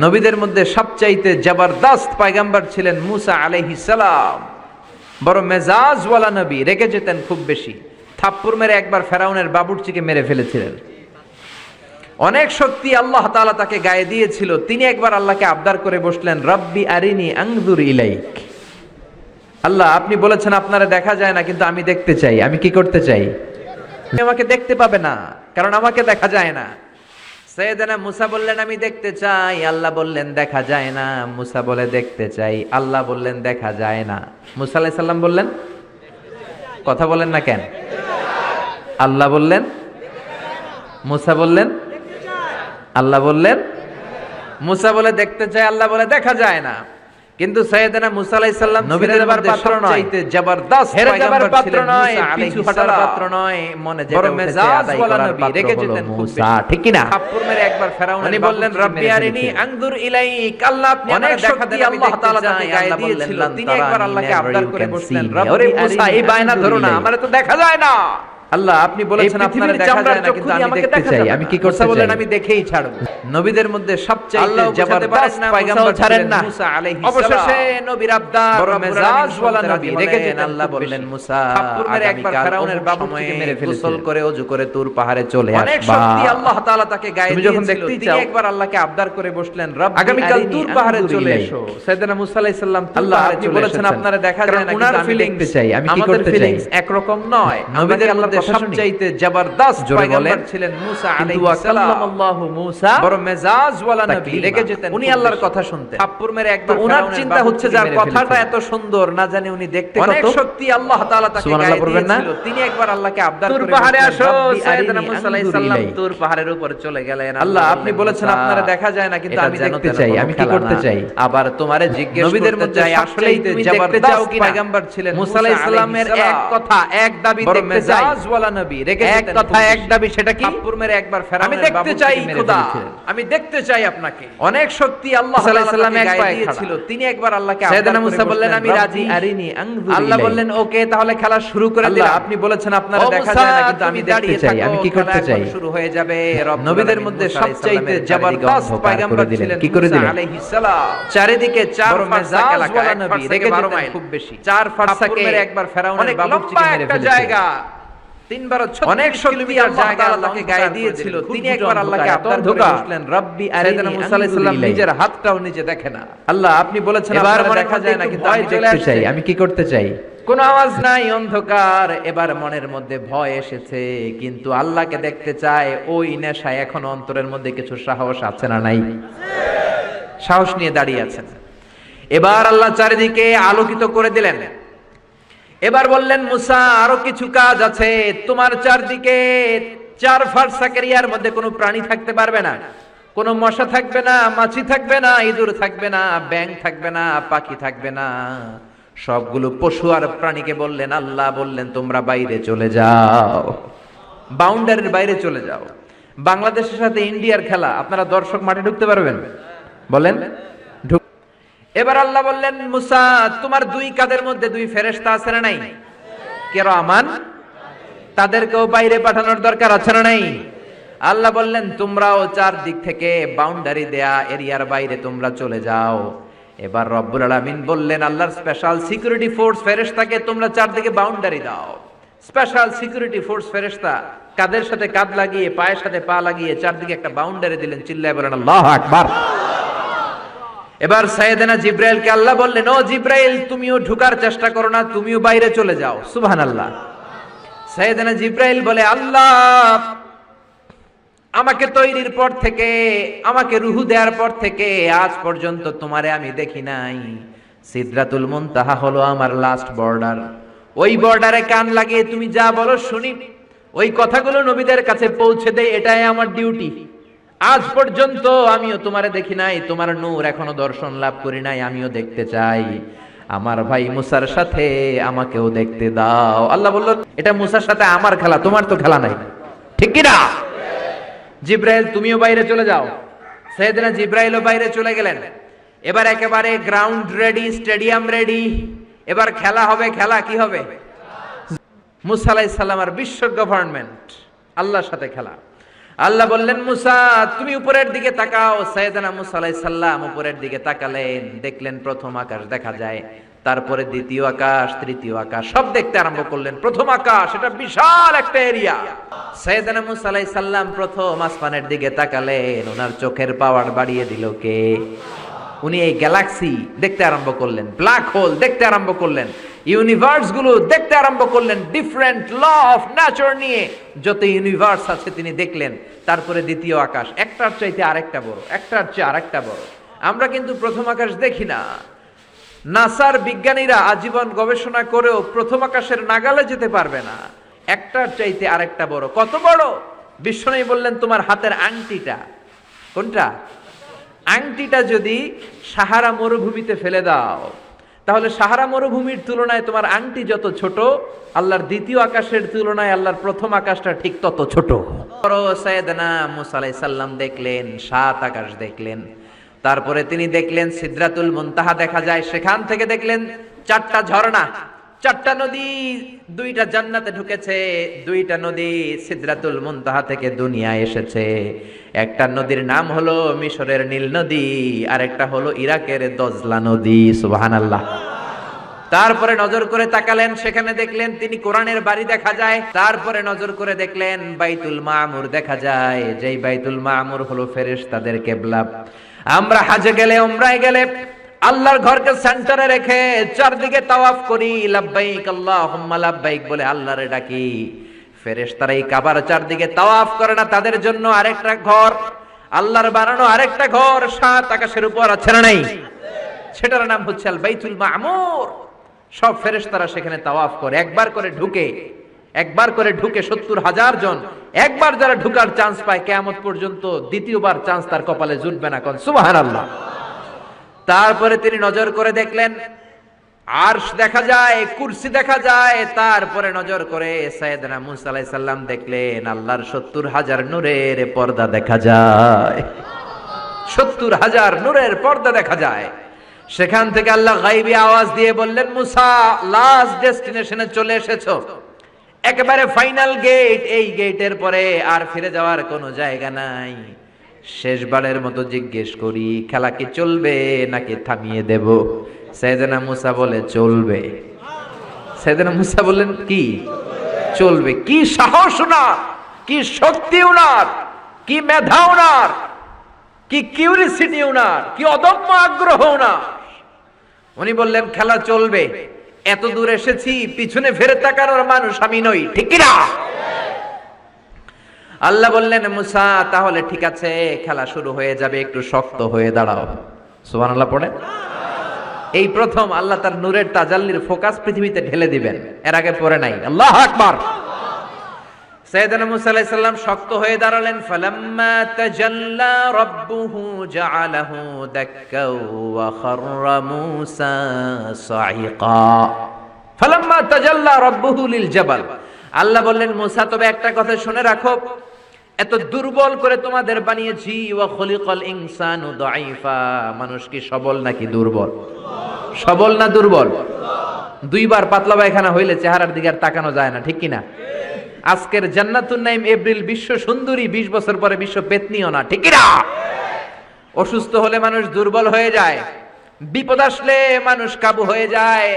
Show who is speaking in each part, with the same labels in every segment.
Speaker 1: নবীদের মধ্যে সবচাইতে জবরদস্ত পয়গম্বর ছিলেন মুসা আলাইহিস সালাম। বড় মেজাজওয়ালা নবী, রেগে যেতেন খুব বেশি। থাপ্পড় মেরে একবার ফেরাউনের বাবুর্চিকে মেরে ফেলেছিলেন। অনেক শক্তি আল্লাহ তাআলা তাকে গায়ে দিয়েছিল। তিনি একবার আল্লাহকে আবদার করে বসলেন, রব্বি আরিনি আনজুর ইলাইক। আল্লাহ, আপনি বলেছেন আপনারা দেখা যায় না, কিন্তু আমি দেখতে চাই। আমি কি করতে চাই? তুমি আমাকে দেখতে পাবে না, কারণ আমাকে দেখা যায় না। সাইয়েদনা মুসা বললেন, আমি দেখতে চাই। আল্লাহ বললেন, দেখা যায় না। মুসা বলে, দেখতে চাই। আল্লাহ বললেন, দেখা যায় না। মুসা আলাইহিস সালাম বললেন, কথা বলেন না কেন? আল্লাহ বললেন, মুসা বললেন, আল্লাহ বললেন। মুসা বলে দেখতে চাই, আল্লাহ বলে দেখা যায় না। কিন্তু সাইয়েদনা মুসা আলাইহিস সালাম নবীদের পাত্র নয়, জবরদস্ত হেরে যাবার পাত্র নয়, পিছু হটার পাত্র নয়। মনে যেটা উঠেছে আদায় করার পাত্র রেগে যেতেন মুসা, ঠিক কি না? থাপ্পড় মেরে একবার ফেরাউন উনি বললেন, রব্বি আরিনি আনজুর ইলাইক। আল্লাহ, আপনি আমাকে দেখা দেন, আল্লাহ তাআলা তাকে গায়ে দিয়েছিল। তিনি একবার আল্লাহকে আবদার করে বসলেন, রব্বি মুসা, এই বায়না ধরো না, আমারে তো দেখা যায় না। আল্লাহ, আপনি বলেছেন আপনারা দেখা যায় না, কিন্তু আমি দেখতে চাই। আমি কি করতে চাই? বলেন, আমি দেখেই ছাড়ব। নবীদের মধ্যে সবচাইতে জবরদস্ত পয়গম্বর ছিলেন মুসা আলাইহিস সালাম। অবশেষে নবীর আবদার, বড় মেজাজওয়ালা নবী, রেগে যেতেন। আল্লাহ বললেন, মুসা, থাপ্পড় মেরে একবার ফেরাউনের বাবুর্চিকে মেরে ফেলেছিলেন। গোসল করে ওযু করে তুর পাহাড়ে চলে আসবা। অনেক শক্তি আল্লাহ তাআলা তাকে গায়ে দিয়েছিল। তিনি একবার আল্লাহকে আবদার করে বসলেন, রব্বি আগামী কাল তুর পাহাড়ে চলে এসো। সাইয়েদনা মুসা আলাইহিস সালাম তুর পাহাড়ে চলে বলেছেন, আপনারা দেখা যায় না, কিন্তু আমি দেখতে চাই। আমি কি করতে চাই? একরকম নয়। নবীদের মধ্যে সবচাইতে জবরদস্ত পয়গম্বর ছিলেন মুসা আলাইহিস সালাম। আল্লাহু মুসা, বড় মেজাজওয়ালা নবী, রেগে যেতেন, উনি আল্লাহর কথা শুনতেন। থাপ্পড় মেরে একবার উনার চিন্তা হচ্ছে, যার কথাটা এত সুন্দর, না জানি উনি দেখতে কত। অনেক শক্তি আল্লাহ তাআলা তাকে গায়ে দিয়েছিল। তিনি একবার আল্লাহকে আবদার করে, তুর পাহাড়ে আসো। সাইয়েদনা মুসা আলাইহিস সালাম তুর পাহাড়ের উপরে চলে গেলেন। আল্লাহ, আপনি বলেছেন আপনারা দেখা যায় না, কিন্তু আমি দেখতে চাই। আমি কি করতে চাই? আবার তোমারে জিজ্ঞেস নবীদের মধ্যে আসলেই তুমি দেখতে চাও কি? পয়গম্বর ছিলেন মুসা আলাইহিস সালামের এক কথা, এক দাবি, দেখতে চাই। মেজাজওয়ালা নবী, রেগে এক কথা, এক দাবি, সেটা কি? থাপ্পড় মেরে একবার ফেরাউনের বাবুর্চিকে মেরে ফেলেছিলেন। আমি দেখতে চাই খোদা, আমি দেখতে চাই আপনাকে। অনেক শক্তি আল্লাহ আলাইহিস সালাম এক পায়ে ছিল। তিনি একবার আল্লাহকে আবদার করে সাইয়েদনা মুসা বললেন, আমি রাজি। আরিনি আনজুর ইলাইক। আল্লাহ বললেন, ওকে, তাহলে খেলা শুরু করে দিলাম। আল্লাহ, আপনি বলেছেন আপনারা দেখা যায় না, কিন্তু আমি দেখতে চাই। আমি কি করতে চাই? শুরু হয়ে যাবে। নবীদের মধ্যে সবচাইতে জবরদস্ত পয়গম্বর ছিলেন মুসা আলাইহিস সালাম। চারিদিকে চার মেজাজওয়ালা নবী, রেগে যেতেন খুব বেশি। চার ফারসাকে একবার ফেরাউনের বাবুর্চিকে মেরে ফেলেছিলেন। তিনবার অনেক শক্তি আর জায়গা আল্লাহকে গায়ে দিয়েছিল। তিনি একবার আল্লাহকে আবদার করে বসলেন, রব্বি আরিনি। মুসা আলাইহিস সালাম নিজের হাতটাও নিজে দেখে না। আল্লাহ, আপনি বলেছেন আপনারা দেখা যায় না, কিন্তু আমি দেখতে চাই। আমি কি করতে চাই? কোনো আওয়াজ নাই, অন্ধকার। এবার মনের মধ্যে ভয় এসেছে, কিন্তু আল্লাহকে দেখতে চায়। ওই নেশায় এখনো অন্তরের মধ্যে কিছু সাহস আছে না নাই? সাহস নিয়ে দাঁড়িয়ে আছেন। এবার আল্লাহ চারিদিকে আলোকিত করে দিলেন। এবার বললেন, মুসা, আরো কিছু কাজ আছে। তোমার চারদিকে চার ফারসাকের ইয়ার মধ্যে কোনো প্রাণী থাকতে পারবে না। কোনো মশা থাকবে না, মাছি থাকবে না, ইঁদুর থাকবে না, ব্যাঙ থাকবে না, পাখি থাকবে না। সবগুলো পশু আর প্রাণীকে বললেন, আল্লাহ বললেন, তোমরা বাইরে চলে যাও, বাউন্ডারির বাইরে চলে যাও। বাংলাদেশের সাথে ইন্ডিয়ার খেলা, আপনারা দর্শক মাঠে ঢুকতে পারবেন? বলেন। এবার আল্লাহ বললেন, মুসা, তোমার দুই কাঁধের মধ্যে দুই ফেরেশতা আছে না নাই? কিরামান, তাদেরকেও বাইরে পাঠানোর দরকার আছে না নাই? আল্লাহ বললেন, তোমরাও চারদিক থেকে বাউন্ডারি দেয়া এরিয়ার বাইরে তোমরা চলে যাও। এবার রব্বুল আলামিন বললেন, আল্লাহর স্পেশাল সিকিউরিটি ফোর্স ফেরেশতাকে তোমরা চারদিকে বাউন্ডারি দাও। স্পেশাল সিকিউরিটি ফোর্স ফেরেশতা কাঁধের সাথে কাঁধ লাগিয়ে, পায়ের সাথে পা লাগিয়ে চারদিকে একটা বাউন্ডারি দিলেন। চিল্লায় বলেন আল্লাহু আকবার। এবার সাইয়েদনা জিব্রাইলকে আল্লাহ বললেন, ও জিব্রাইল, তুমিও ঢুকার চেষ্টা করো না, তুমিও বাইরে চলে যাও। সুবহানাল্লাহ। সাইয়েদনা জিব্রাইল বলে, আল্লাহ, আমাকে তৈরির পর থেকে, আমাকে রূহ দেওয়ার পর থেকে আজ পর্যন্ত তোমারে আমি দেখি নাই। সিদরাতুল মুনতাহা হলো আমার লাস্ট বর্ডার। ওই বর্ডারে কান লাগিয়ে তুমি যা বলো শুনি, ওই কথাগুলো নবীদের কাছে পৌঁছে দেই, এটাই আমার ডিউটি। আজ পর্যন্ত আমিও তোমারে দেখি নাই, তোমার নূর এখনো দর্শন লাভ করি নাই, আমিও দেখতে চাই। আমার ভাই মুসার সাথে আমাকেও দেখতে দাও। আল্লাহ বলল, এটা মুসার সাথে আমার খেলা, তোমার তো খেলা নাই, ঠিক কি না? জিব্রাইল, তুমিও বাইরে চলে যাও। সাইয়েদনা জিব্রাইলও বাইরে চলে গেলেন। এবার একেবারে গ্রাউন্ড রেডি, স্টেডিয়াম রেডি। এবার খেলা হবে। খেলা কি হবে? মুসা আলাইহিস সালাম আর বিশ্ব গভর্নমেন্ট, আল্লাহর সাথে খেলা। আল্লাহ বললেন মুসা তুমি উপরের দিকে তাকাও। সাইয়েদনা মুসা আলাইহিস সালাম উপরের দিকে তাকালেন, দেখলেন প্রথম আকাশ দেখা যায়, তারপরে দ্বিতীয় আকাশ, তৃতীয় আকাশ, সব দেখতে আরম্ভ করলেন। প্রথম আকাশ, এটা বিশাল একটা এরিয়া। সাইয়েদনা মুসা আলাইহিস সালাম প্রথম আসমানের দিকে তাকালেন, ওনার চোখের পাওয়ার বাড়িয়ে দিল কে? উনি এই গ্যালাক্সি দেখতে আরম্ভ করলেন, ব্ল্যাক হোল দেখতে আরম্ভ করলেন, ইউনিভার্স গুলো দেখতে আরম্ভ করলেন, ডিফারেন্ট ল অফ নেচার নিয়ে যত ইউনিভার্স আছে তিনি দেখলেন। তারপরে দ্বিতীয় আকাশ, একটার চাইতে আরেকটা বড়, একটার চেয়ে আরেকটা বড়। আমরা কিন্তু প্রথম আকাশ দেখি না। নাসার বিজ্ঞানীরা আজীবন গবেষণা করেও প্রথম আকাশের নাগালে যেতে পারবে না। একটার চাইতে আরেকটা বড়। কত বড়? বিশ্বনবী বললেন তোমার হাতের আংটিটা, কোনটা? আংটিটা যদি সাহারা মরুভূমিতে ফেলে দাও, তাহলে সাহারা মরুভূমির তুলনায় তোমার আংটি যত ছোট, আল্লাহর দ্বিতীয় আকাশের তুলনায় আল্লাহর প্রথম আকাশটা ঠিক তত ছোট। সাইয়েদনা মুসা আলাইহিস সালাম দেখলেন 7 আকাশ দেখলেন। তারপরে তিনি দেখলেন সিদরাতুল মুনতাহা দেখা যায়, সেখান থেকে দেখলেন 4টা ঝর্ণা, 4টা নদী, 2টা জান্নাতে ঢুকেছে, 2টা নদী সিদরাতুল মুনতাহা থেকে দুনিয়ায় এসেছে। একটা নদীর নাম হলো মিশরের নীল নদী, আর একটা হলো ইরাকের দজলা নদী। সুবহানাল্লাহ। তারপরে নজর করে তাকালেন, সেখানে দেখলেন তিনি কোরআনের বাড়ি দেখা যায়। তারপরে নজর করে দেখলেন বাইতুল মামুর দেখা যায়, যেই বাইতুল মামুর হলো ফেরেশতাদের কিবলা। আমরা হাজে গেলে, উমরায় গেলে আল্লাহর ঘরকে সেন্টারে রেখে চারদিকে তাওয়াফ করি, লাব্বাইক আল্লাহুম্মা লাব্বাইক বলে আল্লাহরে ডাকি। ফেরেশতারা এই কাবার চারদিকে তাওয়াফ করে না, তাদের জন্য আরেকটা ঘর, আল্লাহর বানানো আরেকটা ঘর 7 আকাশের উপর আছে না নাই? সেটার নাম হচ্ছে আল বাইতুল মামুর। সব ফেরেশতারা সেখানে তাওয়াফ করে, একবার করে ঢুকে 70,000 জন। একবার যারা ঢুকার চান্স পায় কিয়ামত পর্যন্ত দ্বিতীয়বার চান্স তার কপালে জুটবে না। কোন সুবহানাল্লাহ। তারপরে তিনি নজর করে দেখলেন আরশ দেখা যায়, কুরসি দেখা যায়। তারপরে নজর করে সাইয়েদনা মুসা আলাইহিস সালাম দেখলেন আল্লাহর 70,000 নূরের পর্দা দেখা যায়। 70,000 নূরের পর্দা দেখা যায়। সেখান থেকে আল্লাহ গায়বী আওয়াজ দিয়ে বললেন মুসা, লাস্ট ডেস্টিনেশনে চলে এসেছো, একেবারে ফাইনাল গেট। এই গেটের পরে আর ফিরে যাওয়ার কোনো জায়গা নাই। শেষবারের মতো জিজ্ঞেস করি, খেলা কি চলবে নাকি থামিয়ে দেব? সাইয়েদনা মুসা বলে চলবে। সাইয়েদনা মুসা বললেন কি চলবে? কি সাহস উনার, কি শক্তি উনার, কি মেধা উনার, কি কিউরিসিটি উনার, কি অদম্য আগ্রহ উনার। উনি বললেন খেলা চলবে, এত দূর এসেছি, পিছনে ফিরে তাকানোর মানুষ আমি নই, ঠিক কি না? আল্লাহ বললেন মুসা তাহলে ঠিক আছে, খেলা শুরু হয়ে যাবে, একটু শক্ত হয়ে দাঁড়াও। সুবহানাল্লাহ পড়ে। এই প্রথম আল্লাহ তার নূরের তাজাল্লির ফোকাস পৃথিবীতে ঢেলে দিবেন, এর আগে পড়ে নাই। আল্লাহু আকবার। সাইয়েদনা মুসা আলাইহিস সালাম শক্ত হয়ে দাঁড়ালেন। ফালাম্মা তাজাল্লা রাব্বুহু জাআলাহু দাক্কা ওয়া খাররা মুসা সাইকা। ফালাম্মা তাজাল্লা রাব্বুহু লিল জাবাল। আল্লাহ বললেন মুসা তবে একটা কথা শুনে রাখো, এত দুর্বল করে তোমাদের বানিয়েছি। ওয়া খলিকাল ইনসানু দাঈফা। মানুষ কি সবল নাকি দুর্বল? সবল না দুর্বল? দুইবার পাতলা পায়খানা হইলে চেহারার দিকে আর তাকানো যায় না, ঠিক কি না? আজকের জান্নাতুন নাইম এপ্রিল বিশ্ব সুন্দরী, 20 বছর পরে বিশ্ব পেতনিও না, ঠিক কি না? অসুস্থ হলে মানুষ দুর্বল হয়ে যায়, বিপদ আসলে মানুষ কাবু হয়ে যায়,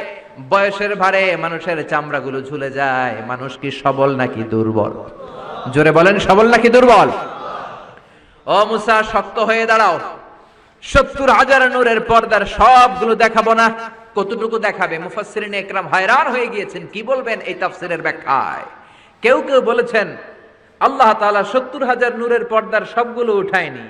Speaker 1: বয়সের ভারে মানুষের চামড়াগুলো ঝুলে যায়। মানুষ কি সবল নাকি দুর্বল? জোরে বলেন, সবল নাকি দুর্বল? ও মুসা শক্ত হয়ে দাঁড়াও। 70,000 নূরের পর্দার সবগুলো দেখাবো না। কতটুকু দেখাবে? মুফাসসিরিন ইকরাম hayran হয়ে গিয়েছেন, কি বলবেন এই তাফসীরের ব্যাখ্যায়। কেউ কেউ বলেছেন আল্লাহ তাআলা 70,000 নূরের পর্দার সবগুলো উঠায়নি।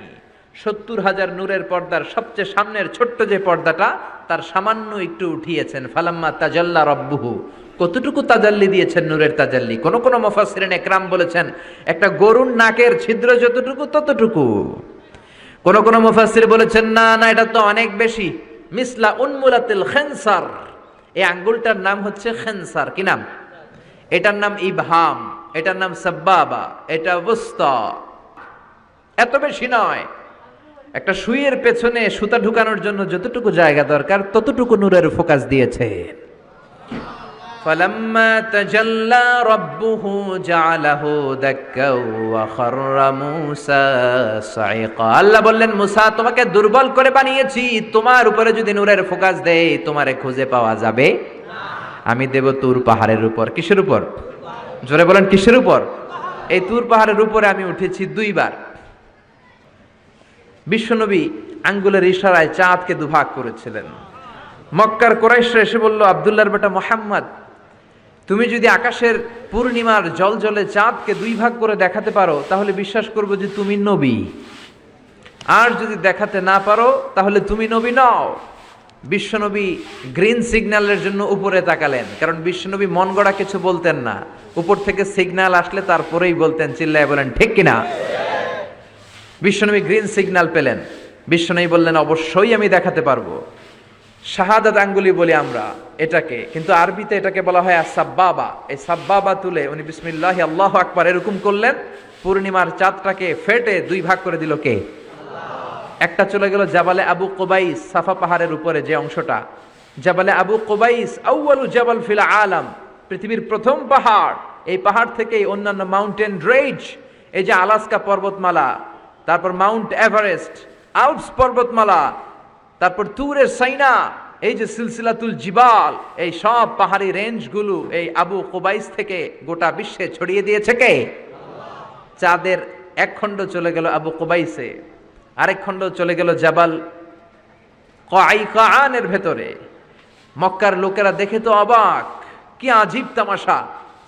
Speaker 1: 70,000 নূরের পর্দার সবচেয়ে সামনের ছোট্ট যে পর্দাটা, তার সামান্য একটু উঠিয়েছেন। ফালাম্মা তাজাল্লা রাব্বুহু। কতটুকু তাজাল্লি দিয়েছেন নূরের তাজাল্লি? কোন কোন মুফাসসিরিন ইকরাম বলেছেন একটা গরুর নাকের ছিদ্র যতটুকু ততটুকু। কোন কোন মুফাসসির বলেছেন না না, এটা তো অনেক বেশি। মিসলা উনমুলাতিল খিনসার। এই আঙ্গুলটার নাম হচ্ছে খিনসার। কি নাম? এটার নাম ইবহাম, এটার নাম সাব্বাবা, এটা ওয়ুসতা। এত বেশি নয়। একটা সুইয়ের পেছনে সুতা ঢুকানোর জন্য যতটুকু জায়গা দরকার ততটুকু নূরের ফোকাস দিয়েছে। فلما تجلى ربه جعله دكا وخر موسى صعقا। আল্লাহ বললেন, মুসা তোমাকে দুর্বল করে বানিয়েছি, তোমার উপরে যদি নূরের ফোকাস দেই তোমারে খুঁজে পাওয়া যাবে না। আমি দেব তুর পাহাড়ের উপর। কিসের উপর? জোরে বলেন, কিসের উপর? এই তুর পাহাড়ের উপরে আমি উঠেছি দুইবার। বিশ্বনবী আঙ্গুলের ইশারায় চাঁদকে দুভাগ করেছিলেন। মক্কার কুরাইশরা এসে বলল, আব্দুল্লাহর বেটা মুহাম্মদ, তুমি যদি আকাশের পূর্ণিমার জ্বলজ্বলে চাঁদকে দুই ভাগ করে দেখাতে পারো তাহলে বিশ্বাস করব যে তুমি নবী, আর যদি দেখাতে না পারো তাহলে তুমি নবী নও। বিশ্বনবী গ্রিন সিগন্যালের জন্য উপরে তাকালেন, কারণ বিশ্বনবী মন গড়া কিছু বলতেন না, উপর থেকে সিগন্যাল আসলে তারপরেই বলতেন। চিল্লায় বলেন ঠিক কিনা? বিশ্বনবী গ্রিন সিগন্যাল পেলেন। বিশ্বনবী বললেন, অবশ্যই আমি দেখাতে পারবো। শাহাদাত আঙ্গুলি বলি আমরা এটাকে, কিন্তু আরবিতে এটাকে বলা হয় সাব্বাবা। এই সাব্বাবা তুলে উনি বিসমিল্লাহি আল্লাহু আকবার এরকম করলেন, পূর্ণিমার চাঁদটাকে ফেটে দুই ভাগ করে দিল কে? একটা চলে গেল জাবালে আবু কুবাইস, সাফা পাহাড়ের উপরে যে অংশটা। জাবালে আবু কুবাইস আউয়ালু জাবাল ফিল আলাম, পৃথিবীর প্রথম পাহাড়। এই পাহাড় থেকেই অন্যান্য মাউন্টেন রেঞ্জ, এই যে আলাস্কা পর্বতমালা, তারপর মাউন্ট এভারেস্ট, আল্পস পর্বতমালা, তারপর তুরের সাইনা, এই যে সিলসিলাতুল জিবাল, এই সব পাহাড়ি রেঞ্জগুলো এই আবু কুবাইস থেকে গোটা বিশ্বে ছড়িয়ে দিয়েছে কে? চাঁদের এক খণ্ড চলে গেল আবু কুবাইসে, আরেক খণ্ড চলে গেল জাবাল কায়কানের ভেতরে। মক্কার লোকেরা দেখে তো অবাক, কি আজীব তামাশা,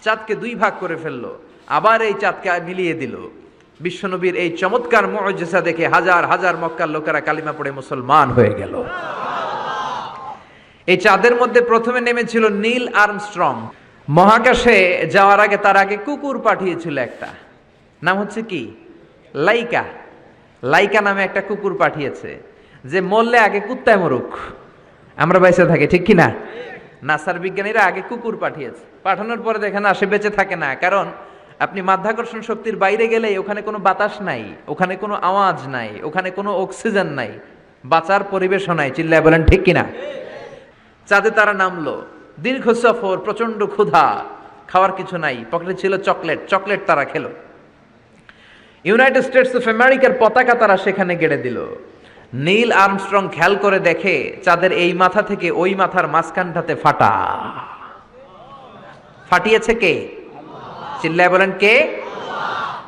Speaker 1: চাঁদকে দুই ভাগ করে ফেললো, আবার এই চাঁদকে মিলিয়ে দিল। বিশ্বনবীর এই চমৎকার মুআজিজা দেখে হাজার হাজার মক্কার লোকেরা কালিমা পড়ে মুসলমান হয়ে গেল। এই চাঁদের মধ্যে প্রথমে নেমেছিল নীল আর্মস্ট্রং। মহাকাশে যাওয়ার আগে তার আগে কুকুর পাঠিয়েছিল একটা, নাম হচ্ছে কি? লাইকা। লাইকা নামে একটা কুকুর পাঠিয়েছে, যে মরলে আগে কুত্তায় মরুক, আমরা বেঁচে থাকি, ঠিক কিনা? নাসার বিজ্ঞানীরা আগে কুকুর পাঠিয়েছে। পাঠানোর পরে দেখেন সে বেঁচে থাকে না, কারণ আপনি মাধ্যাকর্ষণ শক্তির বাইরে গেলে ওখানে কোনো বাতাস নাই, ওখানে কোনো আওয়াজ নাই, ওখানে কোনো অক্সিজেন নাই, বাঁচার পরিবেশও নাই। চিল্লায় বলেন ঠিক কিনা? চাঁদে তারা নামলো, দীর্ঘ সফর, প্রচন্ড ক্ষুধা, খাওয়ার কিছু নাই, পকেটে ছিল চকলেট, চকলেট তারা খেলো। ইউনাইটেড স্টেটস অফ আমেরিকার পতাকা তারা সেখানে গেড়ে দিল। নীল আর্মস্ট্রং খেয়াল করে দেখে চাঁদের এই মাথা থেকে ওই মাথার মাঝখানটাতে ফাটা। ফাটিয়েছে কে? চিল্লায় বলেন কে?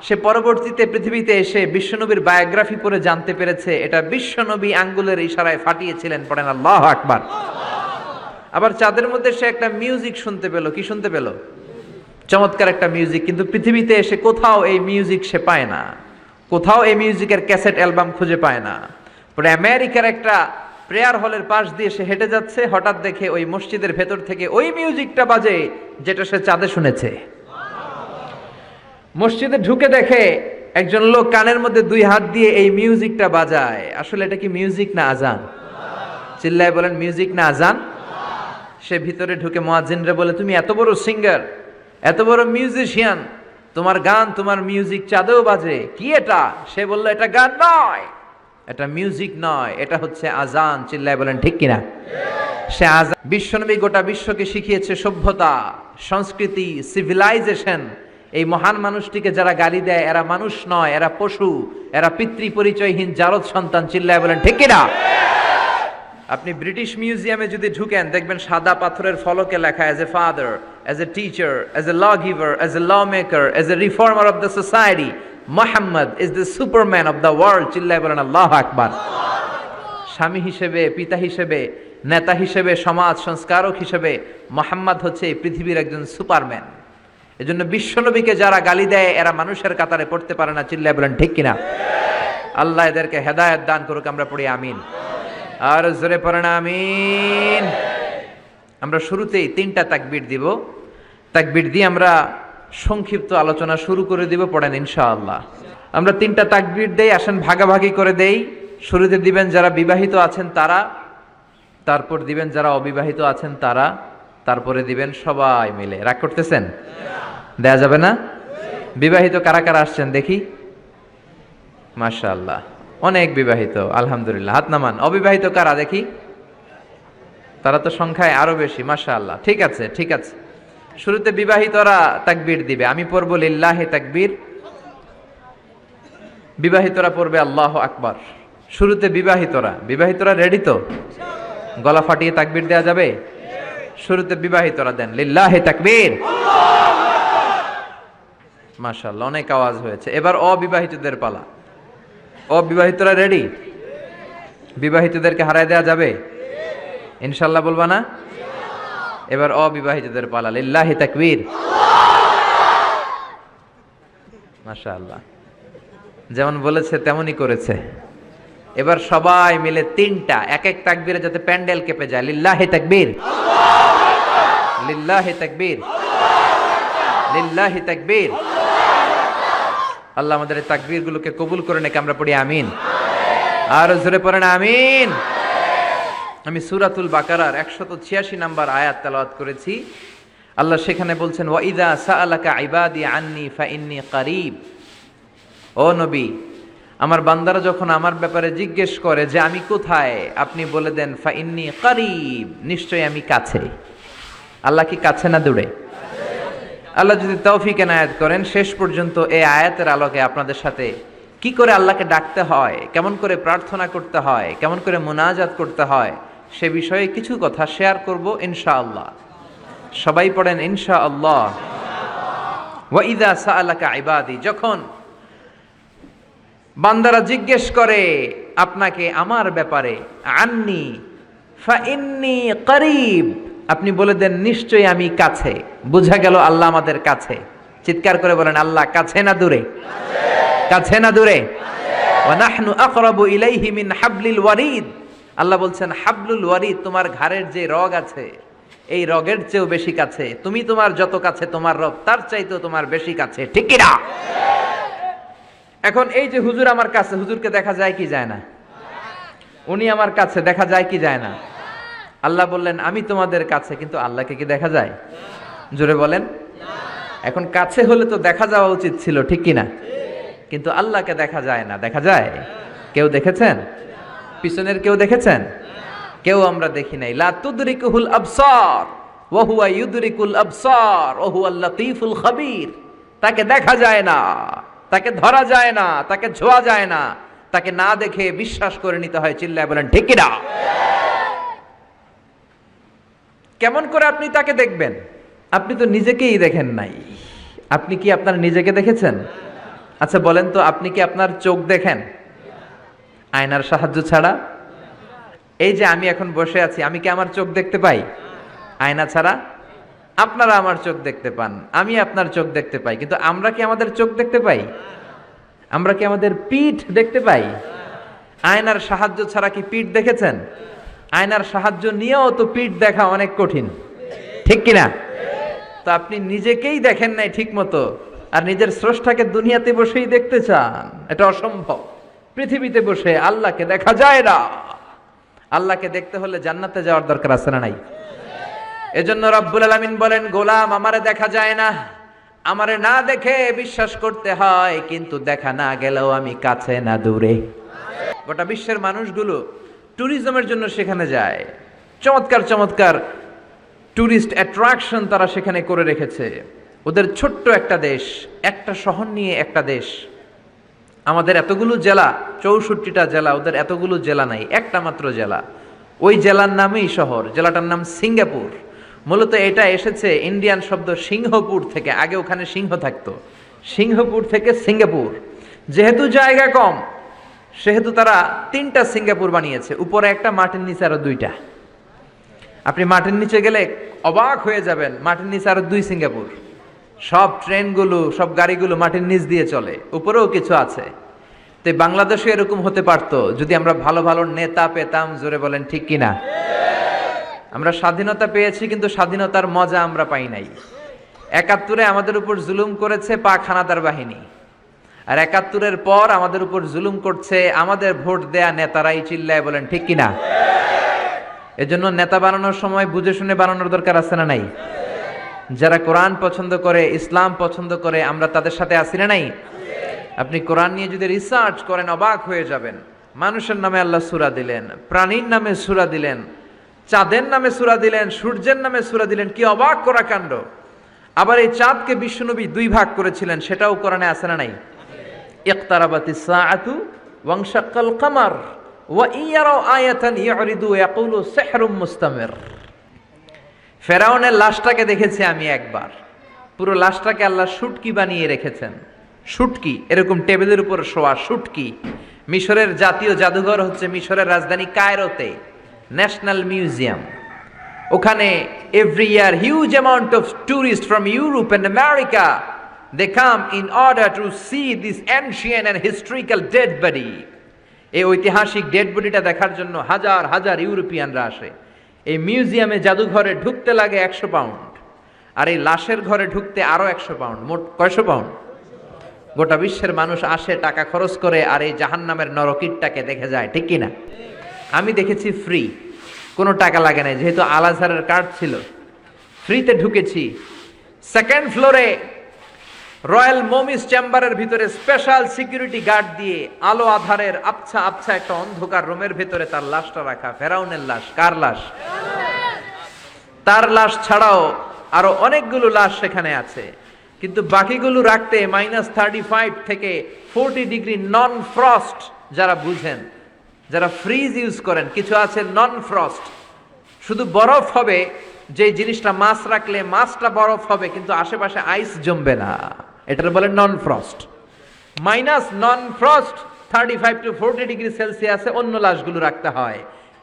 Speaker 1: সে পরবর্তীতে পৃথিবীতে এসে বিশ্বনবীর বায়োগ্রাফি পড়ে জানতে পেরেছে এটা বিশ্বনবী আঙ্গুলের ইশারায় ফাটিয়েছিলেন। পড়েন আল্লাহু আকবার। আবার চাঁদের মধ্যে সে একটা মিউজিক শুনতে পেল। কি শুনতে পেল? চমৎকার একটা মিউজিক, কিন্তু পৃথিবীতে এসে কোথাও এই মিউজিক সে পায় না, কোথাও এই মিউজিকের ক্যাসেট অ্যালবাম খুঁজে পায় না। পরে আমেরিকার একটা প্রেয়ার হলের পাশ দিয়ে সে হেঁটে যাচ্ছে, হঠাৎ দেখে ওই মসজিদের ভেতর থেকে ওই মিউজিকটা বাজে যেটা সে চাঁদে শুনেছে। মসজিদে ঢুকে দেখে একজন লোক কানের মধ্যে দুই হাত দিয়ে এই মিউজিকটা বাজায়। আসলে এটা কি মিউজিক না আজান? চিল্লায় বলেন মিউজিক না আজান? সে ভিতরে ঢুকে মুয়াজ্জিনরে বলে, তুমি এত বড় সিঙ্গার, এত বড় মিউজিশিয়ান, তোমার গান, তোমার মিউজিক চাঁদেও বাজে, কি এটা? সে বলল, এটা গান নয়, এটা মিউজিক নয়, এটা হচ্ছে আজান। চিল্লায় বলেন ঠিক কিনা? সে আজান। বিশ্বনবী গোটা বিশ্বকে শিখিয়েছে সভ্যতা, সংস্কৃতি, সিভিলাইজেশন। এই মহান মানুষটিকে যারা গালি দেয় এরা মানুষ নয়, এরা পশু, এরা পিতৃ পরিচয়হীন জারদ সন্তান। চিল্লায় বলেন ঠিক কিনা? আপনি ব্রিটিশ মিউজিয়ামে যদি ঢুকেন দেখবেন সাদা পাথরের ফলকে লেখা, as a father, as a teacher, as a law giver, as a law maker, as a reformer of the society, Muhammad is the superman of the world. চিল্লায় বলেন আল্লাহু আকবার। স্বামী হিসেবে, পিতা হিসেবে, নেতা হিসেবে, সমাজ সংস্কারক হিসেবে মুহাম্মদ হচ্ছে এই পৃথিবীর একজন সুপারম্যান। এজন্য বিশ্বনবীকে যারা গালি দেয় এরা মানুষের কাতারে পড়তে পারে না। চিল্লায় বলেন ঠিক কিনা? আল্লাহ এদেরকে হেদায়েত দান করুক, আমরা পড়ি আমিন। আর জোরে পড়েন আমিন। আমরা শুরুতেই 3টা তাকবীর দিব, তাকবীর দিয়ে আমরা সংক্ষিপ্ত আলোচনা শুরু করে দিব। পড়েন ইনশাআল্লাহ। আমরা 3টা তাকবীর দেই, আসেন ভাগাভাগি করে দেই। শুরুতে দিবেন যারা বিবাহিত আছেন তারা, তারপর দিবেন যারা অবিবাহিত আছেন তারা, তারপরে দিবেন সবাই মিলে। রাগ করতেছেন? দেয়া যাবে না? বিবাহিত কারা কারা আসছেন দেখি? মাশাআল্লাহ, অনেক বিবাহিত, আলহামদুলিল্লাহ। হাত নামান। অবিবাহিত কারা দেখি? তারা তো সংখ্যায় আরো বেশি, মাশাআল্লাহ। ঠিক আছে, ঠিক আছে। শুরুতে বিবাহিতরা তাকবীর দিবে, আমি পড়বো লিল্লাহি তাকবীর, বিবাহিতরা পড়বে আল্লাহু আকবার। শুরুতে বিবাহিতরা রেডি তো? গলা ফাটিয়ে তাকবীর দেয়া যাবে? শুরুতে বিবাহিতরা দেন লিল্লাহি তাকবীর। মাশাআল্লাহ, অনেক আওয়াজ হয়েছে। এবার অবিবাহিতদের পালা। অবিবাহিতরা রেডি? বিবাহিতদেরকে হারায় দেয়া যাবে ইনশাআল্লাহ? বলবা না? এবার অবিবাহিতদের পালা, লিল্লাহি তাকবীর। মাশাআল্লাহ, যেমন বলেছে তেমনই করেছে। এবার সবাই মিলে তিনটা এক এক তাকবীরে যাতে প্যান্ডেল কেঁপে যায়। লিল্লাহি তাকবীর, লিল্লাহি তাকবীর, লিল্লাহি তাকবীর। আল্লাহ আমাদের এই তাকবীরগুলোকে কবুল করে নেক। আমরা পড়ি আমিন। আর জোরে পড়েন আমিন। আমি সূরাতুল বাকারার 186 নম্বর আয়াত তেলাওয়াত করেছি। আল্লাহ সেখানে বলছেন, ওয়া ইযা সাআলাকা ইবাদি আন্নী ফাইন্নী কারীব। ও নবী, আমার বান্দারা যখন আমার ব্যাপারে জিজ্ঞেস করে যে আমি কোথায়, আপনি বলে দেন ফাইন্নী কারীব, নিশ্চয়ই আমি কাছে। আল্লাহ কি কাছে না দূরে? আল্লাহ যদি তৌফিক এনায়েত করেন শেষ পর্যন্ত এই আয়াতের আলোকে আপনাদের সাথে কি করে আল্লাহকে ডাকতে হয়, কেমন করে প্রার্থনা করতে হয়, কেমন করে মুনাজাত করতে হয়, সে বিষয়ে কিছু কথা শেয়ার করব ইনশাআল্লাহ। সবাই পড়েন ইনশাআল্লাহ। ওয়া ইযা সাআলাকা ইবাদি, যখন বান্দারা জিজ্ঞেস করে আপনাকে আমার ব্যাপারে, আন্নি ফাইন্নী কারীব, আপনি বলে দেন নিশ্চয়ই আমি কাছে। বুঝা গেল আল্লাহ আমাদের কাছে। চিৎকার করে বলেন আল্লাহ কাছে না দূরে? কাছে না দূরে? ওয়া নাহনু আকরাবু ইলাইহি মিন হাবলিল ওয়ারিদ। আল্লাহ বলছেন হাবলুল ওয়ারিদ, তোমার ঘাড়ের যে রগ আছে এই রগের চেয়েও বেশি কাছে। তুমি তোমার যত কাছে তোমার রব তার চাইতেও তোমার বেশি কাছে। ঠিক কি না? এখন এই যে হুজুর আমার কাছে, হুজুরকে দেখা যায় কি যায় না? উনি আমার কাছে, দেখা যায় কি যায় না? আল্লাহ বললেন আমি তোমাদের কাছে, কিন্তু আল্লাহকে কি দেখা যায়? জোরে বলেন। এখন কাছে হলে তো দেখা যাওয়া উচিত ছিল, ঠিক কি না? কিন্তু আল্লাহকে দেখা যায় না। দেখা যায়? কেউ দেখেছেন? পিছনের কেউ দেখেছেন? কেউ আমরা দেখি নাই। লা তুদরিকুহুল আবসার ওয়া হুয়া ইউদরিকুল আবসার ওয়া হুয়াল লাতীফুল খাবীর। তাকে দেখা যায় না, তাকে ধরা যায় না, তাকে ছোঁয়া যায় না, তাকে না দেখে বিশ্বাস করে নিতে হয়। চিল্লায় বলেন ঠিক কি না? কেমন করে আপনি তাকে দেখবেন? আপনি তো নিজেকেই দেখেন নাই। আপনি কি আপনার নিজেকে দেখেছেন? আচ্ছা বলেন তো, আপনি কি আপনার চোখ দেখেন আয়নার সাহায্য ছাড়া? এই যে আমি এখন বসে আছি, আমি কি আমার চোখ দেখতে পাই আয়না ছাড়া? আপনারা আমার চোখ দেখতে পান, আমি আপনার চোখ দেখতে পাই, কিন্তু আমরা কি আমাদের চোখ দেখতে পাই? আমরা কি আমাদের পিঠ দেখতে পাই? আয়নার সাহায্য ছাড়া কি পিঠ দেখেছেন? আয়নার সাহায্য নিয়েও তো পিঠ দেখা অনেক কঠিন, ঠিক কিনা? তো আপনি নিজেকেই দেখেন নাই ঠিক মতো, আর নিজের স্রষ্টাকে দুনিয়াতে বসেই দেখতে চান, এটা অসম্ভব। পৃথিবীতে বসে আল্লাহকে দেখা যায় না। আল্লাহকে দেখতে হলে জান্নাতে যাওয়ার দরকার আছে না নাই? এজন্য রব্বুল আলামিন বলেন, গোলাম আমারে দেখা যায় না, আমারে না দেখে বিশ্বাস করতে হয়, কিন্তু দেখা না গেলেও আমি কাছে না দূরে। গোটা বিশ্বের মানুষগুলো ট্যুরিজমের জন্য সেখানে যায়, চমৎকার চমৎকার ট্যুরিস্ট অ্যাট্রাকশন তারা সেখানে করে রেখেছে। ওদের ছোট্ট একটা দেশ, একটা শহর নিয়ে একটা দেশ। আমাদের এতগুলো জেলা, 64টা জেলা, ওদের এতগুলো জেলা নাই, একটা মাত্র জেলা। ওই জেলার নামেই শহর, জেলাটার নাম সিঙ্গাপুর। মূলত এটা এসেছে ইন্ডিয়ান শব্দ সিংহপুর থেকে, আগে ওখানে সিংহ থাকতো, সিংহপুর থেকে সিঙ্গাপুর। যেহেতু জায়গা কম সেহেতু তারা 3টা সিঙ্গাপুর বানিয়েছে, উপরে একটা, মাটির নিচে আরো 2টা। আপনি মাটির নিচে গেলে অবাক হয়ে যাবেন, মাটির নিচে আরো 2 সিঙ্গাপুর। সব ট্রেনগুলো, সব গাড়িগুলো মাটির নিচ দিয়ে চলে, উপরেও কিছু আছে। তো বাংলাদেশে এরকম হতে পারতো যদি আমরা ভালো ভালো নেতা পেতাম। জোরে বলেন ঠিক কিনা? আমরা স্বাধীনতা পেয়েছি, কিন্তু স্বাধীনতার মজা আমরা পাই নাই। 71-এ আমাদের উপর জুলুম করেছে পাক হানাদার বাহিনী, আর 71-এর পর আমাদের উপর জুলুম করছে আমাদের ভোট দেয়া নেতারাই। চিল্লায় বলেন ঠিক কিনা? এজন্য নেতা বানানোর সময় বুঝে শুনে বানানোর দরকার আছে না নাই? যারা কোরআন পছন্দ করে, ইসলাম পছন্দ করে, আমরা তাদের সাথে আছি না নাই? আপনি কোরআন নিয়ে যদি রিসার্চ করেন অবাক হয়ে যাবেন। মানুষের নামে আল্লাহ সূরা দিলেন, প্রাণীর নামে সূরা দিলেন, চাঁদের নামে সূরা দিলেন, সূর্যের নামে সূরা দিলেন। কি অবাক করা কাণ্ড! আবার এই চাঁদকে বিশ্বনবী দুই ভাগ করেছিলেন, সেটাও কোরআনে আছে না নাই? ইকতারাবাতিস সাআতু ওয়ানশাক্কাল কামার ওয়া ইয়ারাউ আয়াতান ইউরিদু ইয়াকুলু সিহরুম মুস্তামির। ফেরাউনের লাশটাকে দেখেছি আমি একবার, পুরো লাশটাকে আল্লাহ শুটকি বানিয়ে রেখেছেন। শুটকি, এরকম টেবিলের উপর শোয়া শুটকি। মিশরের জাতীয় জাদুঘর হচ্ছে মিশরের রাজধানী কায়রোতে, ন্যাশনাল মিউজিয়াম। ওখানে every year huge amount of tourist from Europe and America they come in order to see this ancient and historical dead body. এই ঐতিহাসিক ডেড বডিটা দেখার জন্য হাজার হাজার ইউরোপিয়ানরা আসে। এই মিউজিয়ামে জাদুঘরে ঢুকতে লাগে 100 পাউন্ড, আর এই লাশের ঘরে ঢুকতে আরো 100 পাউন্ড, মোট কয়শো পাউন্ড? গোটা বিশ্বের মানুষ আসে টাকা খরচ করে, আর এই জাহান্নামের নরকিটটাকে দেখে যায়, ঠিক কিনা? আমি দেখেছি ফ্রি, কোনো টাকা লাগে না, যেহেতু আল আজহারের কার্ড ছিল, ফ্রিতে ঢুকেছি। সেকেন্ড ফ্লোরে রয়্যাল মমিস চেম্বারের ভিতরে স্পেশাল সিকিউরিটি গার্ড দিয়ে আলো আধারের আবছা আবছা একটা অন্ধকার রুমের ভিতরে তার লাশটা রাখা। ফেরাউনের লাশ। কার লাশ? তার লাশ ছাড়াও আরো অনেকগুলো লাশ সেখানে আছে, কিন্তু বাকিগুলো রাখতে -35 থেকে 40 ডিগ্রি নন ফ্রস্ট, যারা বুঝেন, যারা ফ্রিজ ইউজ করেন, কিছু আছে নন ফ্রস্ট, শুধু বরফ হবে, যে জিনিসটা মাছ রাখলে মাছটা বরফ হবে কিন্তু আশেপাশে আইস জমবে না, এটার বলে non frost. Non frost 35 to 40 degree সেলসিয়াসে অন্য লাশগুলো রাখতে হয়,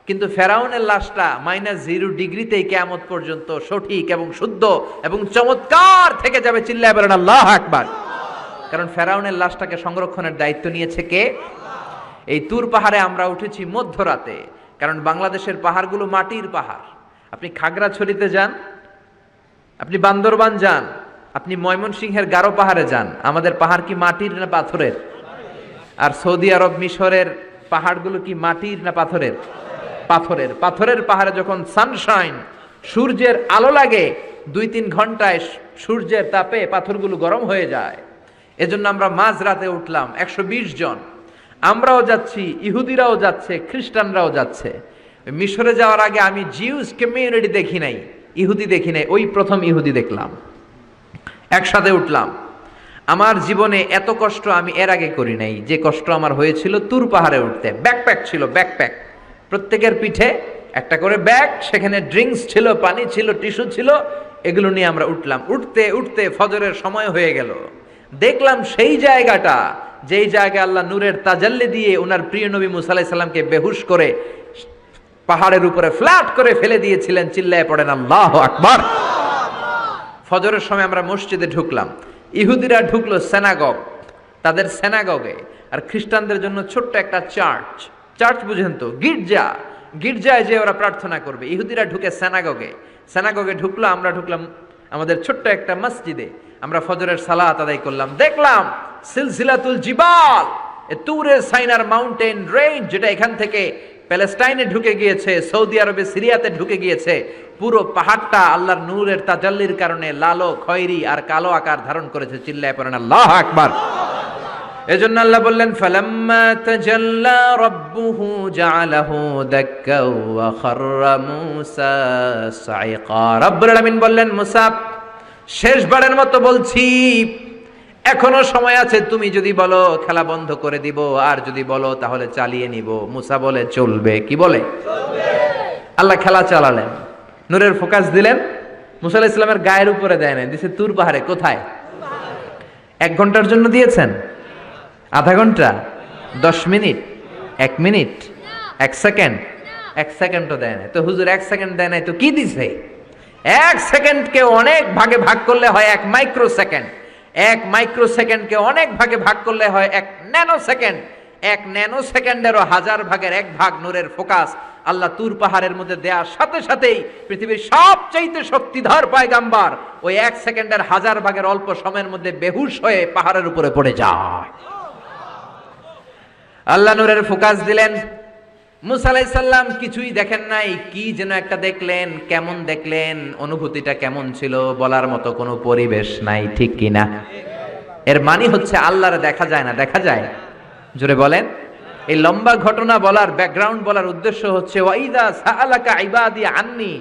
Speaker 1: কিন্তু ফেরাউনের লাশটা -0 ডিগ্রিতেই কিয়ামত পর্যন্ত সঠিক এবং শুদ্ধ এবং চমৎকার থেকে যাবে। চিল্লায় বলেন আল্লাহু আকবার। কারণ ফেরাউনের লাশটাকে সংরক্ষণের দায়িত্ব নিয়েছে কে? এই তুর পাহাড়ে আমরা উঠেছি মধ্যরাতে, কারণ বাংলাদেশের পাহাড়গুলো মাটির পাহাড়। আপনি খাগড়াছড়িতে যান, আপনি বান্দরবান যান, আপনি ময়মনসিংহের গারো পাহাড়ে যান, আমাদের পাহাড় কি মাটির না পাথরের? আর সৌদি আরব মিশরের পাহাড়গুলো কি মাটির না পাথরের? পাথরের। পাথরের পাহাড়ে যখন সানশাইন, সূর্যের আলো লাগে, 2-3 ঘন্টায় সূর্যের তাপে পাথরগুলো গরম হয়ে যায়। এজন্য আমরা মাঝরাতে উঠলাম, 120 জন। আমরাও যাচ্ছি, ইহুদিরাও যাচ্ছে, খ্রিস্টানরাও যাচ্ছে। মিশরে যাওয়ার আগে আমি জিউস কমিউনিটি দেখি নাই, ইহুদি দেখি নাই, ওই প্রথম ইহুদি দেখলাম। একসাথে উঠলাম। আমার জীবনে এত কষ্ট আমি এর আগে করি নাই, যে কষ্ট আমার হয়েছিল তুর পাহাড়ে উঠতে। ব্যাকপ্যাক ছিল, ব্যাকপ্যাক, প্রত্যেকের পিঠে একটা করে ব্যাগ, সেখানে ড্রিঙ্কস ছিল, পানি ছিল, টিস্যু ছিল, এগুলো নিয়ে আমরা উঠলাম। উঠতে উঠতে ফজরের সময় হয়ে গেল। দেখলাম সেই জায়গাটা, যেই জায়গায় আল্লাহ নূরের তাজাল্লি দিয়ে ওনার প্রিয় নবী মুসা আলাইহিস সালামকে বেহুশ করে পাহাড়ের উপরে ফ্ল্যাট করে ফেলে দিয়েছিলেন। চিল্লায় পড়েন আল্লাহু আকবার। ফজরের সময় আমরা মসজিদে ঢুকলাম। ইহুদিরা ঢুকলো সেনাগগ, তাদের সেনাগগে, আর খ্রিস্টানদের জন্য ছোট্ট একটা চার্চ। চার্চ বুঝেন তো? গির্জা। গির্জায় যে ওরা প্রার্থনা করবে। ইহুদিরা ঢুকে সেনাগগে। সেনাগগে ঢুকলো, আমরা ঢুকলাম আমাদের ছোট্ট একটা মসজিদে। আমরা ফজরের সালাত আদায় করলাম। দেখলাম সিলসিলাতুল জিবাল, তুরে সাইনার মাউন্টেন রেঞ্জ, যেটা এখান থেকে প্যালেস্টাইনে ঢুকে গিয়েছে, সৌদি আরবে, সিরিয়াতে ঢুকে গিয়েছে। পুরো পাহাড়টা আল্লাহর নূরের তাজাল্লির কারণে লালো, খয়েরি আর কালো আকার ধারণ করেছে। চিল্লায় পড়েন আল্লাহু আকবার। এজন্য আল্লাহ বললেন, ফালাম্মা তাজাল্লা রাব্বুহু জাআলাহু দাক্কা ওয়া খাররা মূসা সাইকা। রব্বুল আলামিন বললেন, মুসা, শেষবারের মতো বলছি, এখনো সময় আছে, তুমি যদি বলো খেলা বন্ধ করে দিব, আর যদি বলো তাহলে চালিয়ে নিব। মুসা বলে চলবে। কি বলে? চলবে। আল্লাহ খেলা চালালেন, নূরের ফোকাস দিলেন। মুসা আলাইহিস সালামের গায়ের উপরে দেয় না, দিছে তুর পাহাড়ে। কোথায়? 1 ঘন্টার জন্য দিয়েছেন? আধা ঘন্টা? 10 মিনিট? 1 মিনিট? 1 সেকেন্ড? 1 সেকেন্ডও দেয় না। তো হুজুর 1 সেকেন্ড দেয় নাই তো কি দিছে? 1 সেকেন্ডকে অনেক ভাগে ভাগ করলে হয় 1 মাইক্রো সেকেন্ড। 1 মাইক্রো সেকেন্ডকে অনেক ভাগে ভাগ করলে হয় 1 ন্যানো সেকেন্ড। 1 ন্যানো সেকেন্ডেরও 1000 ভাগের 1 ভাগ নূরের ফোকাস আল্লাহ তুর পাহাড়ের মধ্যে দেওয়ার সাথে সাথেই পৃথিবীর সবচাইতে শক্তিধর পয়গাম্বার ওই 1 সেকেন্ডের 1000 ভাগের অল্প সময়ের মধ্যে বেহুশ হয়ে পাহাড়ের উপরে পড়ে যায়। আল্লাহ নূরের ফোকাস দিলেন। মুসা আলাইহিস সালাম কিছুই দেখেন নাই, কি যেন একটা দেখলেন। কেমন দেখলেন? অনুভূতিটা কেমন ছিল বলার মতো কোনো পরিবেশ নাই, ঠিক কিনা? এর মানে হচ্ছে আল্লাহরে দেখা যায় না, দেখা যায়? জোরে বলেন। এই লম্বা ঘটনা বলার, ব্যাকগ্রাউন্ড বলার উদ্দেশ্য হচ্ছে, ওয়াইদা সাআলাকা ইবাদি আন্নি,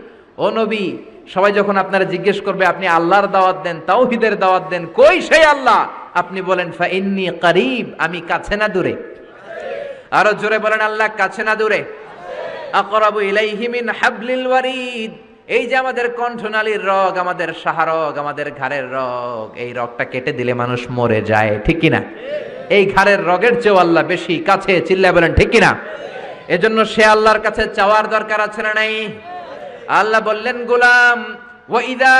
Speaker 1: ও নবী, সবাই যখন আপনারা জিজ্ঞেস করবে আপনি আল্লাহর দাওয়াত দেন, তাওহীদের দাওয়াত দেন, কই সেই আল্লাহ? আপনি বলেন ফা ইন্নী করিব, আমি কাছে না দূরে? আরো জোরে বলেন আল্লাহ কাছে না দূরে? আকরাবু ইলাইহি মিন হাবলিল ওয়ারিদ। এই যে আমাদের কণ্ঠনালীর রগ, আমাদের সাহারগ, আমাদের ঘাড়ের রগ, এই রগটা কেটে দিলে মানুষ মরে যায়, ঠিক কিনা? এই ঘাড়ের রগের চেয়েও আল্লাহ বেশি কাছে, চিল্লায় বলেন ঠিক কিনা? এজন্য সে আল্লাহর কাছে চাওয়ার দরকার আছে না নাই? আল্লাহ বললেন গোলাম, ওয়া ইদা,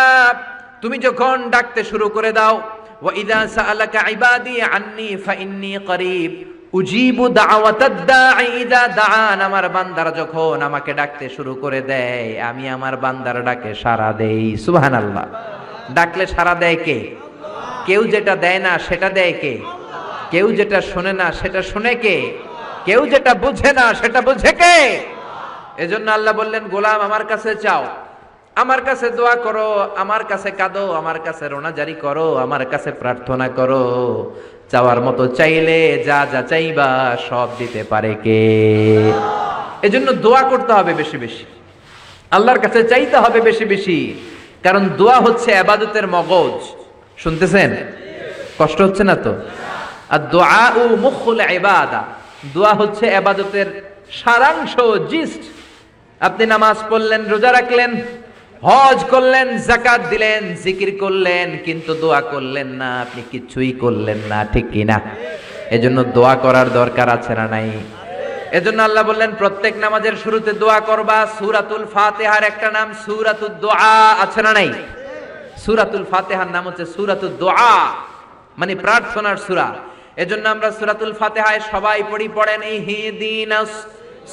Speaker 1: তুমি যখন ডাকতে শুরু করে দাও, ওয়া ইদা সাআলাকা ইবাদি আন্নী ফা ইন্নী করিব উজিবু দাওয়াতাদ দাঈ ইযা দাআন। আমার বান্দারা যখন আমাকে ডাকতে শুরু করে দেয়, আমি আমার বান্দার ডাকে সাড়া দেই। সুবহানাল্লাহ। ডাকলে সাড়া দেয় কে? কেউ যেটা দেয় না সেটা দেয় কে? কেউ যেটা শোনে না সেটা শুনে কে? কেউ যেটা বুঝে না সেটা বুঝে কে? এজন্য আল্লাহ বললেন গোলাম আমার কাছে চাও, আমার কাছে দোয়া করো, আমার কাছে কাঁদো, আমার কাছে রোনাজারি করো, আমার কাছে প্রার্থনা করো। চাওয়ার মতো চাইলে যা যা চাইবা সব দিতে পারে কে? এজন্য দোয়া করতে হবে বেশি বেশি, আল্লাহর কাছে চাইতে হবে বেশি বেশি, কারণ দোয়া হচ্ছে ইবাদতের মগজ। শুনতেছেন? কষ্ট হচ্ছে না তো? আর দুআউ মুখুল ইবাদা, দোয়া হচ্ছে ইবাদতের সারাংশ, জিস্ট। আপনি নামাজ পড়লেন, রোজা রাখলেন, হজ করলেন, যাকাত দিলেন, জিকির করলেন, কিন্তু দোয়া করলেন না, আপনি কিছুই করলেন না, ঠিক কি না? এজন্য দোয়া করার দরকার আছে না নাই? এজন্য আল্লাহ বললেন প্রত্যেক নামাজের শুরুতে দোয়া করবা। সূরাতুল ফাতিহার একটা নাম সূরাতুদ দুআ, আছে না নাই? সূরাতুল ফাতিহার নাম হচ্ছে সূরাতুদ দুআ, মানে প্রার্থনার সূরা। এজন্য আমরা সূরাতুল ফাতিহায় সবাই পড়েন ইহদিনাস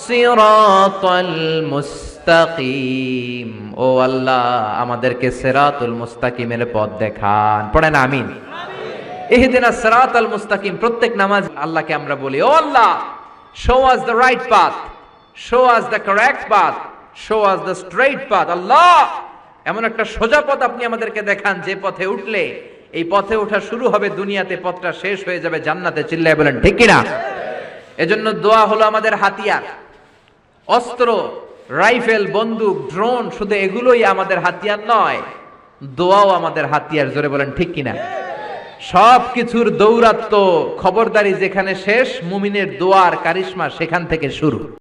Speaker 1: সিরাতাল মুস্তাকিম। ও আল্লাহ আমাদেরকে সিরাতুল মুস্তাকিমের পথ দেখান। পড়েন আমিন। ইহদিনাস সিরাতাল মুস্তাকিম। প্রত্যেক নামাজ আল্লাহকে আমরা বলি, ও আল্লাহ show us the right path, show us the correct path, show us the straight path. আল্লাহ এমন একটা সোজা পথ আপনি আমাদেরকে দেখান যে পথে উঠলে এই পথে ওঠা শুরু হবে দুনিয়াতে, পথটা শেষ হয়ে যাবে জান্নাতে। চিল্লায় বলেন ঠিক কিনা? এজন্য দোয়া হলো আমাদের হাতিয়ার, অস্ত্র, রাইফেল, বন্দুক, ড্রোন, শুধু এগুলোই আমাদের হাতিয়ার নয়, দোয়াও আমাদের হাতিয়ার। জোরে বলেন ঠিক কিনা? সব কিছুর দৌরাত্ম্য, খবরদারি যেখানে শেষ, মুমিনের দোয়ার কারিশমা সেখান থেকে শুরু।